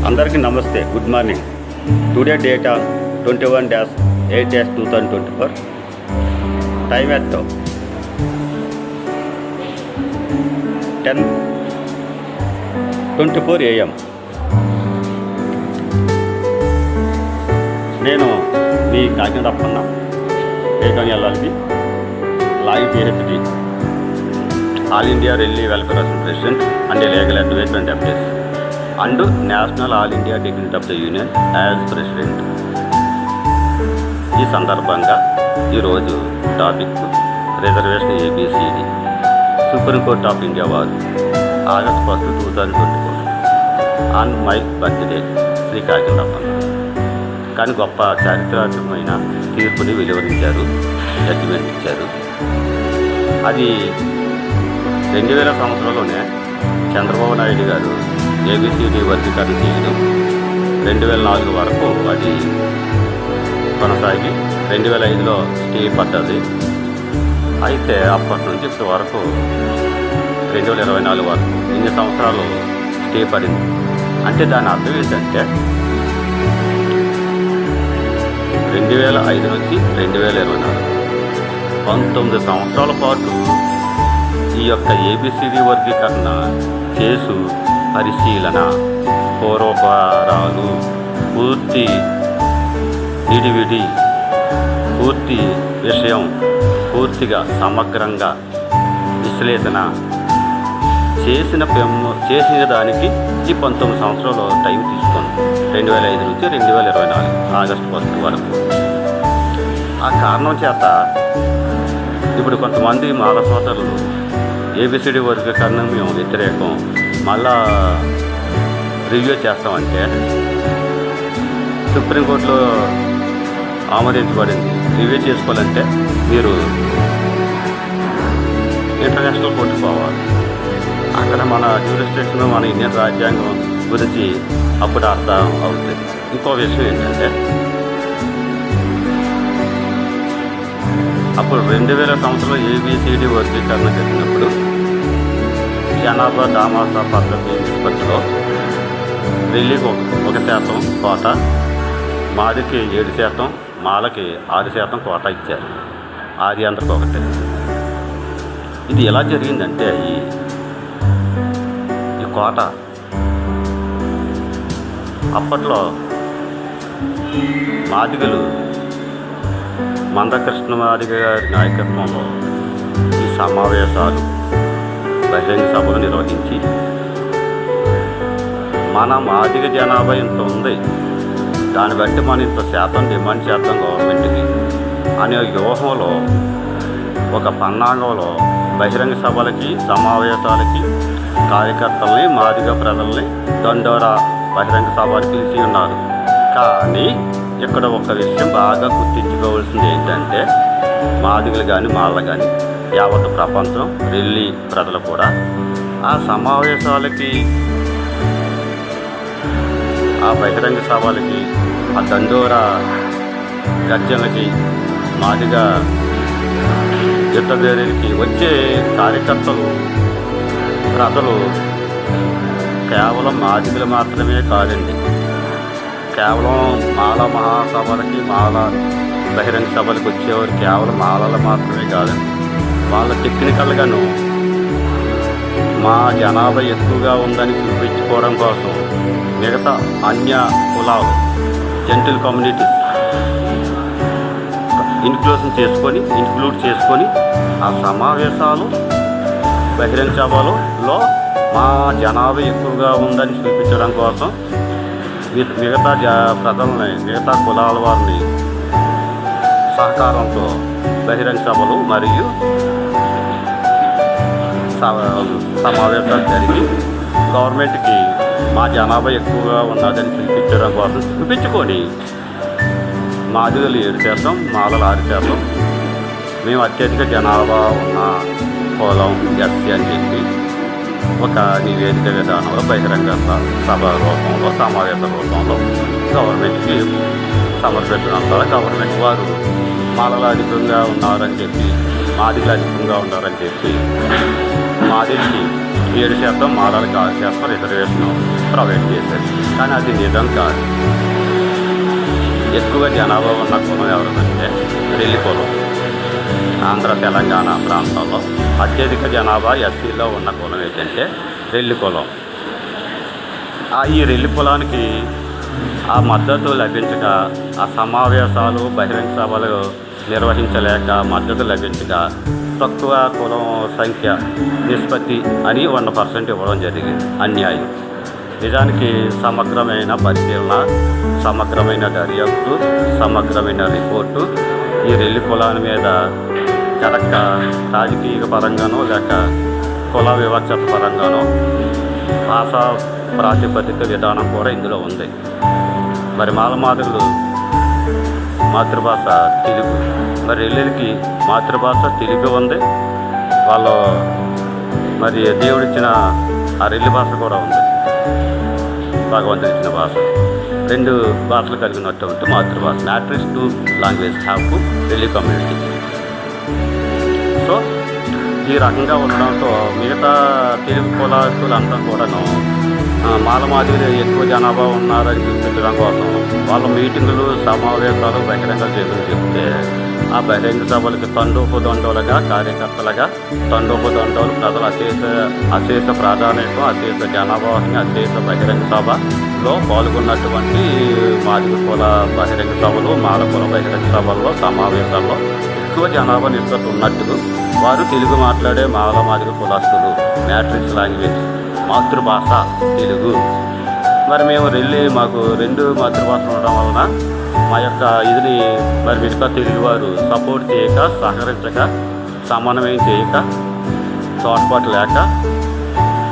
అందరికీ నమస్తే, good morning. Today date on 21-8-2024. Time at 10:24 AM. నేను మీ కాకినాడ అప్పన్న, ఏకన్యాలకి లాయి PhD, all India Relli welfare association president and legal adviser and updates and national all India dignity of the union as president. ఈ సందర్భంగా ఈరోజు topic reservation ABCD. Supreme court of India వారు August 1, 2024 on my birthday Shri Kakinada. కానీ గొప్ప చారిత్రాత్మకమైన తీర్పుని వెలువరించారు, judgement ఇచ్చారు. అది 2000 సంవత్సరంలోనే చంద్రబాబు నాయుడు గారు ABCD వర్గీకరణ చేయడం, 2004 వరకు అది కొనసాగి 2005లో స్టే పడ్డది. అయితే అప్పటి నుంచి ఇప్పటి వరకు 2024 వరకు ఇన్ని సంవత్సరాలు స్టే పడింది. అంటే దాని అర్థం ఏంటంటే 2005 నుంచి 2024 19 సంవత్సరాల పాటు ఈ యొక్క ABCD వర్గీకరణ కేసు పరిశీలన, పూర్వపరాలు, పూర్తి విడివిడి, పూర్తి విషయం పూర్తిగా సమగ్రంగా విశ్లేషణ చేసిన దానికి ఈ 19 సంవత్సరాలు టైం తీసుకుంది. 2005 నుంచి 2024 ఆగస్టు 1 వరకు. ఆ కారణం చేత ఇప్పుడు కొంతమంది మాల సోదరులు ABCD వర్గీకరణ మేము వ్యతిరేకం, మళ్ళా రివ్యూ చేస్తామంటే సుప్రీంకోర్టులో ఆమోదించబడింది. రివ్యూ చేసుకోవాలంటే మీరు ఇంటర్నేషనల్ కోర్టుకు పోవాలి. అక్కడ మన జ్యూరిస్డిక్షన్, మన ఇండియన్ రాజ్యాంగం గురించి అప్పుడు అర్థం అవుతుంది. ఇంకో విషయం ఏంటంటే అప్పుడు 2000 సంవత్సరంలో ABCD వర్గీకరణ జరిగినప్పుడు జనాభా దామాసా పద్ధతి నిష్పత్తిలో రెల్లీకి 1% కోట, మాదికి 7%, మాలకి 6% కోట ఇచ్చారు. ఆది అందరికి ఒకటే. ఇది ఎలా జరిగిందంటే ఈ కోట అప్పట్లో మాదిగలు మందకృష్ణ మాదిగ గారి నాయకత్వంలో ఈ సమావేశాలు, బహిరంగ సభలు నిర్వహించి మన మాదిగ జనాభా ఇంత ఉంది, దాన్ని బట్టి మనం ఇంత శాతం డిమాండ్ చేద్దాం గవర్నమెంట్కి అనే వ్యూహంలో ఒక పన్నాగంలో బహిరంగ సభలకి, సమావేశాలకి కార్యకర్తల్ని, మాదిగ ప్రజల్ని దండోరా బహిరంగ సభలు పిలిచి ఉన్నారు. కానీ ఇక్కడ ఒక విషయం బాగా గుర్తించుకోవాల్సింది ఏంటంటే మాదిగలు కానీ మాలలు కానీ యావత్ ప్రపంచం రెల్లీ ప్రజలు కూడా ఆ సమావేశాలకి, ఆ బహిరంగ సభలకి, ఆ దండోరా గర్జనలకి, మాదిగ యుద్ధ వేరేకి వచ్చే కార్యకర్తలు ప్రజలు కేవలం మాదిగలు మాత్రమే కాదండి. కేవలం మాల మహాసభలకి, మాల బహిరంగ సభలకు వచ్చేవారు కేవలం మాలలు మాత్రమే కాదండి. వాళ్ళ టెక్నికల్గాను మా జనాభా ఎక్కువగా ఉందని చూపించుకోవడం కోసం మిగతా అన్య కులాలు, జెంటిల్ కమ్యూనిటీస్ ఇంక్లూడ్ చేసుకొని ఆ సమావేశాలు, బహిరంగ సభలలో మా జనాభా ఎక్కువగా ఉందని చూపించడం కోసం మిగతా ప్రజల్ని, మిగతా కులాల వారిని సహకారంతో బహిరంగ సభలు మరియు సమావేశాలు జరిగి గవర్నమెంట్కి మా జనాభా ఎక్కువగా ఉన్నదని చూపించడం కోసం చూపించుకొని మాదిగలు 7%, మాలలు 6%, మేము అత్యధిక జనాభా ఉన్న కులం SC అని చెప్పి ఒక నివేదిక విధానంలో బహిరంగ సభ రూపంలో, సమావేశ రూపంలో గవర్నమెంట్కి సమర్పించడం ద్వారా గవర్నమెంట్ వారు మాలలు అధికంగా ఉన్నారని చెప్పి, మాదిగలు అధికంగా ఉన్నారని చెప్పి మాదిరికి 7% మాలలకు 6% రిజర్వేషన్ ప్రొవైడ్ చేశారు. కానీ అది నిజం కాదు. ఎక్కువ జనాభా ఉన్న కులం ఎవరిదంటే రెల్లి కులం. ఆంధ్ర తెలంగాణ ప్రాంతాల్లో అత్యధిక జనాభా ఎస్సీలో ఉన్న కులం ఏంటంటే రెల్లి కులం. ఈ రెల్లి కులానికి ఆ మద్దతు లభించక, ఆ సమావేశాలు బహిరంగ సభలు నిర్వహించలేక మద్దతు లభించక తక్కువ కులం సంఖ్య నిష్పత్తి అని 100% ఇవ్వడం జరిగింది. అన్యాయం. నిజానికి సమగ్రమైన పరిశీలన, సమగ్రమైన దర్యాప్తు, సమగ్రమైన రిపోర్టు ఈ రెల్లి కులాల మీద జరగక రాజకీయ పరంగానో లేక కుల వివక్షత పరంగానో భాషా ప్రాతిపదిక విధానం కూడా ఇందులో ఉంది. మరి మాలమాదిగలు మాతృభాష తెలుగు, మరి రెల్లికి మాతృభాష తెలుగు ఉంది. వాళ్ళు మరి దేవుడిచ్చిన ఆ రెల్లి భాష కూడా ఉంది, భగవంతుడు ఇచ్చిన భాష. 2 భాషలు కలిగినటువంటి మాతృభాష. Matrix 2 language have to Relli community. So ఈ రకంగా ఉండడంతో మిగతా తెలుగు కులాస్తులంతా కూడాను మాలమాదిగలు ఎక్కువ జనాభా ఉన్నారని చూపించడం కోసం వాళ్ళ మీటింగులు, సమావేశాలు, బహిరంగ సభలు చెప్తే ఆ బహిరంగ సభలకి తండోపదండోలుగా కార్యకర్తలుగా తండోపదండోలు ప్రజలు అశేష ప్రాధాన్యత, అశేష జనాభాని, అశేష బహిరంగ సభలో పాల్గొన్నటువంటి మాదిగ కుల బహిరంగ సభలు, మాల కుల బహిరంగ సభల్లో, సమావేశాల్లో ఎక్కువ జనాభా నిష్పత్తి ఉన్నట్టు వారు తెలుగు మాట్లాడే మాదిగ కులస్తులు. మ్యాట్రిక్స్ లాంగ్వేజ్ మాతృభాష తెలుగు. మరి మేము మాకు 2 మాతృభాషలు ఉండడం వలన మా యొక్క ఇదిని మరి మిగతా తెలుగువారు సపోర్ట్ చేయక, సహకరించక, సమన్వయం చేయక, తోడ్పాటు లేక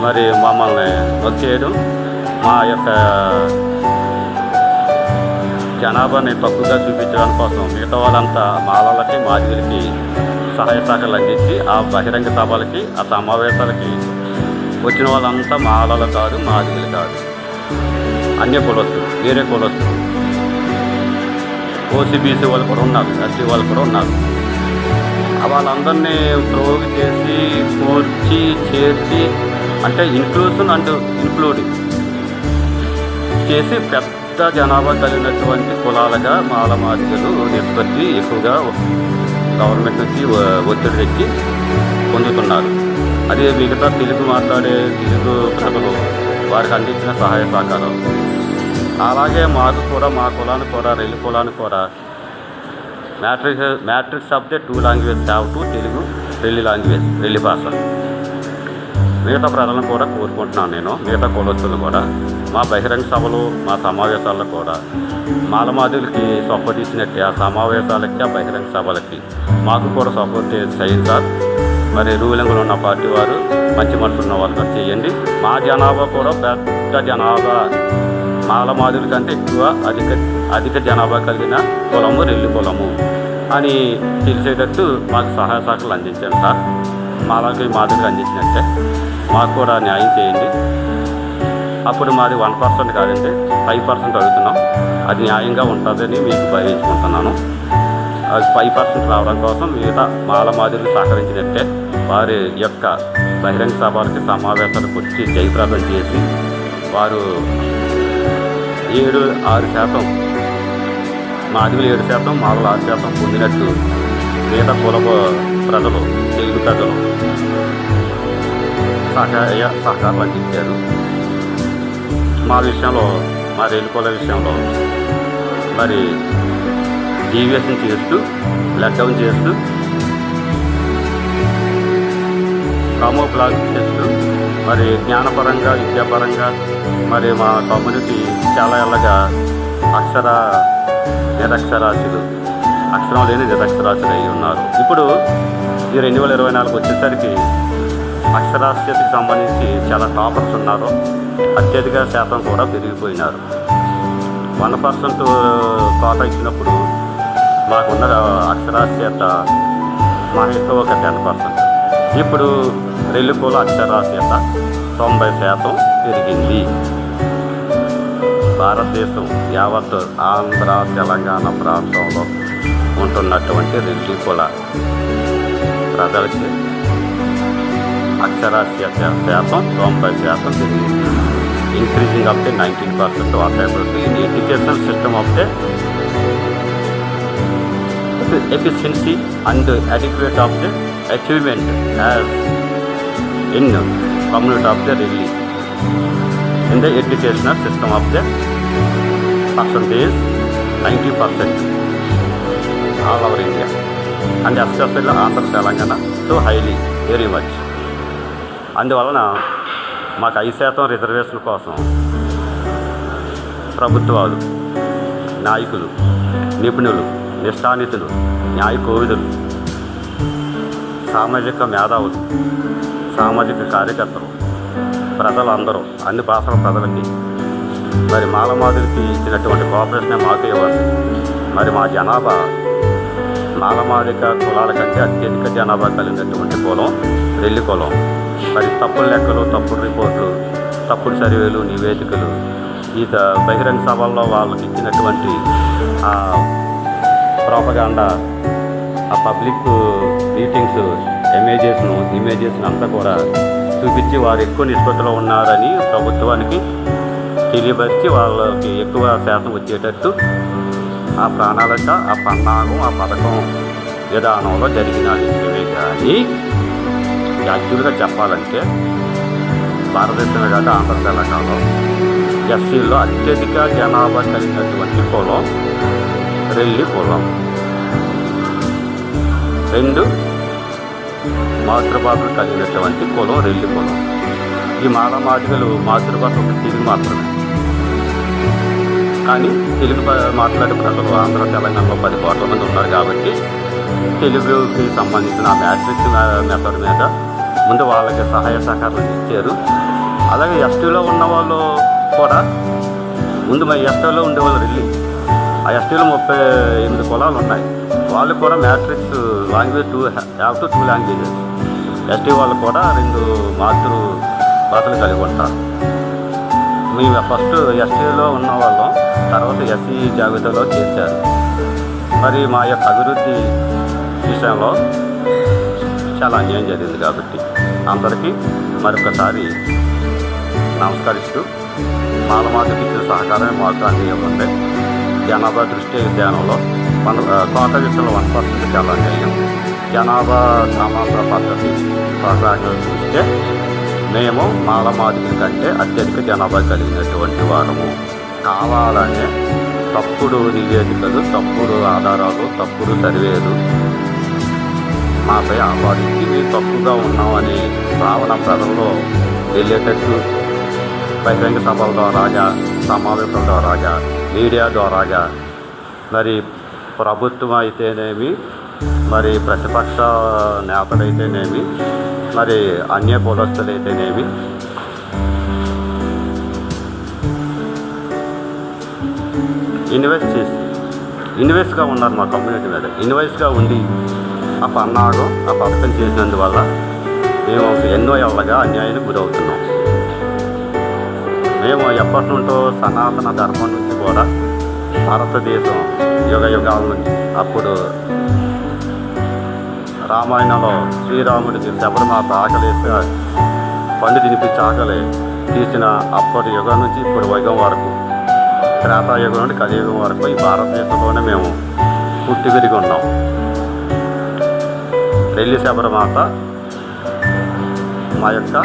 మరి మమ్మల్ని వచ్చేయడం, మా యొక్క జనాభాని తక్కువగా చూపించడం కోసం మిగతా వాళ్ళంతా మాలలకి, మాదిగలకి సహాయ సహకారాలు అందించి ఆ బహిరంగ సభలకి, ఆ సమావేశాలకి వచ్చిన వాళ్ళంతా మాలలు కాదు, మాదిగలు కాదు, అన్య కులస్తులు, వేరే కులస్తులు. ఓసీబీసీ వాళ్ళు కూడా ఉన్నారు, ఎస్సీ వాళ్ళు కూడా ఉన్నారు. వాళ్ళందరినీ ప్రోగు చేసి, కూర్చి, చేర్చి, అంటే ఇన్క్లూషన్ అండ్ ఇంక్లూడింగ్ చేసి పెద్ద జనాభా కలిగినటువంటి కులాలుగా మాదిగలు నిష్పత్తి ఎక్కువగా గవర్నమెంట్ నుంచి ఒత్తిడి తెచ్చి పొందుతున్నారు. అదే మిగతా తెలుగు మాట్లాడే తెలుగు ప్రజలు వారికి అందించిన సహాయ సహకారం. అలాగే మాకు కూడా, మా కులానికి కూడా, రెల్లి కులానికి కూడా matrix of the 2 language have to Telugu Relli language, Relli భాష. మిగతా ప్రజలను కూడా కోరుకుంటున్నాను నేను, మిగతా కులస్తులు కూడా మా బహిరంగ సభలు, మా సమావేశాల్లో కూడా మాలమాదిగలకి సపోర్ట్ ఇచ్చినట్టే ఆ సమావేశాలకి, ఆ బహిరంగ సభలకి మాకు కూడా సపోర్ట్ చేయండి సార్. మరి రూలింగ్లో ఉన్న పార్టీ వారు మంచి మనసు ఉన్న వాళ్ళు చేయండి. మా జనాభా కూడా పెద్ద జనాభా, మాలమాదిగల కంటే ఎక్కువ అధిక జనాభా కలిగిన కులము రెల్లి కులము అని తెలిసేటట్టు మాకు సహాయ సహకారాలు అందించండి సార్. మాలకి మాదిగలు అందించినట్టే మాకు కూడా న్యాయం చేయండి. అప్పుడు మాది 1% కాదండి, 5% అడుగుతున్నాం. అది న్యాయంగా ఉంటుందని మీకు భావించుకుంటున్నాను. అది 5% రావడం కోసం మిగతా మాదిగలు సహకరించినట్టే వారి యొక్క బహిరంగ సభలకి, సమావేశాలకు వచ్చి జయప్రదం చేసి వారు 6% మాదిగలు 7%, మాలలు 6% పొందినట్టు మిగతా కుల ప్రజలు, తెలుగు ప్రజలు సహకారం అందించారు. మా విషయంలో, మా రెల్లి కుల విషయంలో మరి డీవియేషన్ చేస్తూ, లెట్డౌన్ చేస్తూ, కామోఫ్లాగ్ చేస్తూ మరి జ్ఞానపరంగా, విద్యాపరంగా మరి మా కమ్యూనిటీ చాలా ఏళ్ళగా నిరక్షరాస్యులు, అక్షరం లేని నిరక్షరాస్యులు అయి ఉన్నారు. ఇప్పుడు ఈ 2024 వచ్చేసరికి అక్షరాస్యతకి సంబంధించి చాలా టాపర్స్ ఉన్నారు. అత్యధిక శాతం కూడా పెరిగిపోయినారు. 1% కోట ఇచ్చినప్పుడు మాకున్న అక్షరాస్యత మహిళతో ఒక 10%. ఇప్పుడు రెల్లి కుల అక్షరాస్యత 90% పెరిగింది. భారతదేశం యావత్ ఆంధ్ర, తెలంగాణ ప్రాంతంలో ఉంటున్నటువంటి రెల్లి కుల ప్రజలకి అక్షరాస్యత శాతం 90% పెరిగింది. Increasing up to 19% was able to in education system of the efficiency and adequate of the achievement as in community of the relief in the educational system of the percentage 90% all over India and especially Andhra Telangana so highly very much. అందువలన మాకు 5% reservation కోసం ప్రభుత్వాలు, నాయకులు, నిపుణులు, నిష్ఠానితులు, న్యాయ కోవిదులు, సామాజిక మేధావులు, సామాజిక కార్యకర్తలు, ప్రజలందరూ అన్ని భాషల ప్రజలకి మరి మాలమాదిరికి ఇచ్చినటువంటి కోఆపరేషన్ మాకు ఇవ్వాలి. మరి మా జనాభా మాలమాదిక కులాల కంటే అత్యధిక జనాభా కలిగినటువంటి కులం రెల్లి కులం. మరి తప్పుడు లెక్కలు, తప్పుడు రిపోర్ట్లు, తప్పుడు సర్వేలు, నివేదికలు, ఈ బహిరంగ సభల్లో వాళ్ళకి ఇచ్చినటువంటి ఆ ప్రోపగాండా, ఆ పబ్లిక్ మీటింగ్స్ ఇమేజెస్ అంతా కూడా చూపించి వారు ఎక్కువ నిష్పత్తిలో ఉన్నారని ప్రభుత్వానికి తెలియపరిచి వాళ్ళకి ఎక్కువ శాతం వచ్చేటట్టు ఆ ప్రణాళిక, ఆ పన్నాగం, ఆ పథకం విధానంలో జరిగిన విషయమే. కానీ యాక్చువల్గా చెప్పాలంటే భారతదేశంలో కాక ఆంధ్ర తెలంగాణలో ఎస్సీల్లో అత్యధిక జనాభా కలిగినటువంటి కులం రెల్లి కులం. 2 మాతృభాషలు కలిగినటువంటి కులం రెల్లి కులం. ఈ మాలమాదిగలు మాతృభాష ఒక తెలుగు మాత్రమే. కానీ తెలుగు మాట్లాడే ప్రజలు ఆంధ్ర తెలంగాణలో 10 కోట్ల మంది ఉన్నారు కాబట్టి తెలుగుకి సంబంధించిన మ్యాట్రిక్స్ మెథడ్ మీద ముందు వాళ్ళకి సహాయ సహకారాలు ఇచ్చారు. అలాగే ఎస్టీలో ఉన్న వాళ్ళు కూడా ముందు మా ఎస్టీలో ఉండేవాళ్ళు రెల్లి, ఆ ఎస్టీలో 38 కులాలు ఉన్నాయి. వాళ్ళు కూడా మ్యాట్రిక్స్ లాంగ్వేజ్ 2 లాంగ్వేజెస్. ఎస్టీ వాళ్ళు కూడా 2 మాతృ భాషలు కలిగి ఉంటారు. మేము ఫస్ట్ ఎస్టీలో ఉన్న వాళ్ళం, తర్వాత ఎస్సీ జాబితాలో చేర్చారు. మరి మా యొక్క అభివృద్ధి విషయంలో చాలా అన్యాయం జరిగింది కాబట్టి అందరికీ మరొకసారి నమస్కరిస్తూ మాలమాదికి ఇచ్చిన సహకారమే మాకు అన్యాయం ఉంది. జనాభా దృష్టి ధ్యానంలో కోట విషయంలో 1% చాలా అన్యాయం. జనాభా సమాచార పద్ధతి ప్రకారం చూస్తే మేము మాలమాదికి కంటే అత్యధిక జనాభా కలిగినటువంటి వారము. కావాలనే తప్పుడు నివేదికలు, తప్పుడు ఆధారాలు, తప్పుడు సర్వేలు మాపై ఆపాదించి మేము తప్పుగా ఉన్నామని భావన ప్రజల్లో వెళ్ళేటట్టు బహిరంగ సభల ద్వారాగా, సమావేశాల ద్వారాగా, మీడియా ద్వారాగా, మరి ప్రభుత్వం అయితేనేమి, మరి ప్రతిపక్ష నేతలైతేనేమి, మరి అన్య కులస్తులైతేనేమి ఇన్వెస్ట్గా ఉన్నారు మా కమ్యూనిటీ మీద. ఇన్వెస్ట్గా ఉండి ఆ పన్నాగం, ఆ పథకం చేసినందువల్ల మేము ఎన్నో ఏళ్ళగా అన్యాయానికి గురవుతున్నాం. మేము ఎప్పటి నుండో సనాతన ధర్మం నుంచి కూడా భారతదేశం యుగ యుగాల నుంచి, అప్పుడు రామాయణంలో శ్రీరాముడికి శబరిమాత ఆకలేస్తే పండు తినిపించి ఆకలి తీసిన అప్పటి యుగం నుంచి ఇప్పుడు యుగం వరకు, త్రేతాయుగం నుండి కలియుగం వరకు ఈ భారతదేశంలోనే మేము పుట్టి పెరిగి ఉన్నాం. రెల్లి శబరిమాత మా యొక్క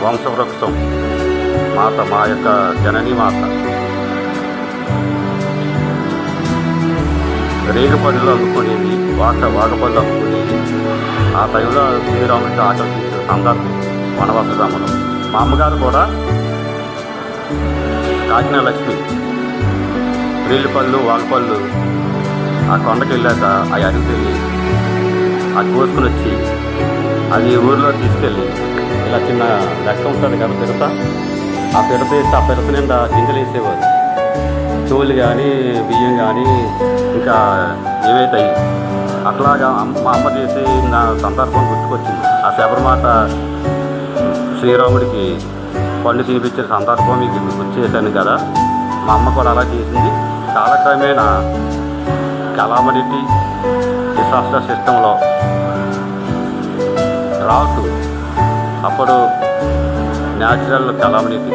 వంశవృక్షం మాత, మా యొక్క జననీ మాత. రేగుపల్లిలో అమ్ముకునేది, వాగపల్లి అమ్ముకునేది. ఆ టైంలో శ్రీరాముడికి ఆకలి తీసిన సందర్భం వనవాస గ్రామంలో. మా అమ్మగారు కూడా కాకినాడ లక్ష్మి రేలుపళ్ళు, వాగపళ్ళు ఆ కొండకి వెళ్ళాక ఆ అడుగుకి వెళ్ళి అది కోసుకుని వచ్చి అది ఊరిలో తీసుకెళ్ళి ఇలా చిన్న లెక్క ఉంటుంది కదా పిడత, ఆ పిడత వేసి ఆ పిడత నిండా గింజలు వేసేవారు. చెవులు కానీ, బియ్యం కానీ, ఇంకా ఏవైతాయి అట్లాగా మా అమ్మ చేసి నా సందర్భం గుర్తుకొచ్చింది. ఆ శబరిమాత శ్రీరాముడికి పండు తినిపించిన సందర్భం మీకు గుర్తు చేశాను కదా. మా అమ్మ కూడా అలా చేసింది. కాలక్రమేణా కలామిటీ డిసాస్టర్ సిస్టంలో రావట్టు అప్పుడు న్యాచురల్ కలామిటీ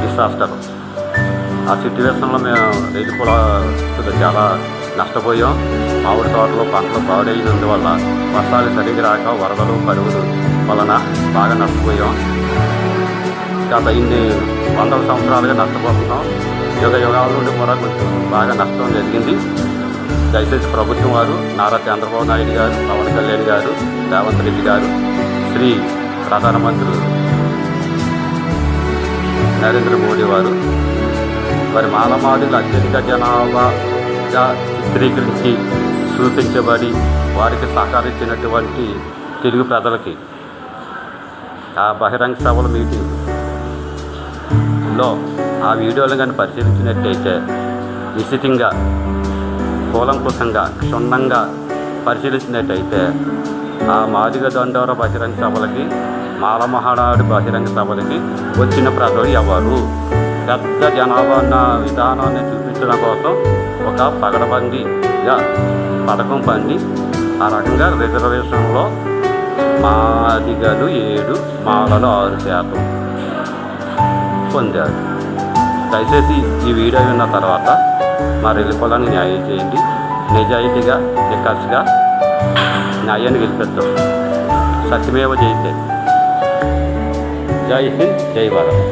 డిసాస్టర్. ఆ సిట్యువేషన్లో మేము రైతు కూడా చాలా నష్టపోయాం. మామిడి తోటలో పంటలు పాడైనందువల్ల వర్షాలు సరిగ్గా రాక వరదలు కరువులు వలన బాగా నష్టపోయాం. గత ఇన్ని వందల సంవత్సరాలుగా నష్టపోతున్నాం. యుగాల నుండి కూడా కొంచెం బాగా నష్టం జరిగింది. దయచేసి ప్రభుత్వం వారు నారా చంద్రబాబు నాయుడు గారు, పవన్ కళ్యాణ్ గారు, రేవంత్ రెడ్డి గారు, శ్రీ ప్రధానమంత్రి నరేంద్ర మోడీ వారు మరి మాలమాదిగ అత్యధిక జనాభాగా చిత్రీకరించి చూపించబడి వారికి సహకరించినటువంటి తెలుగు ప్రజలకి ఆ బహిరంగ సభల మీటింగ్లో ఆ వీడియోలను కానీ పరిశీలించినట్టయితే నిశ్చితంగా కూలంకుశంగా క్షుణ్ణంగా పరిశీలించినట్టయితే ఆ మాదిగ దండోర బహిరంగ సభలకి మాలమహానాడు బహిరంగ సభలకి వచ్చిన ప్రజలు ఎవరు? పెద్ద జనాభా ఉన్న విధానాన్ని చూపించడం కోసం ఒక పగడబందీగా పథకం పండి ఆ రకంగా రిజర్వేషన్లో మాదిగలు 7, మాలలు 6% పొందారు. దయచేసి ఈ వీడియో విన్న తర్వాత మా రెల్లి కులాన్ని న్యాయం చేయండి. నిజాయితీగా నిఖర్చుగా న్యాయాన్ని గెలిపిద్దాం. సత్యమేవ జయతే. జై హింద్, జై భారత్.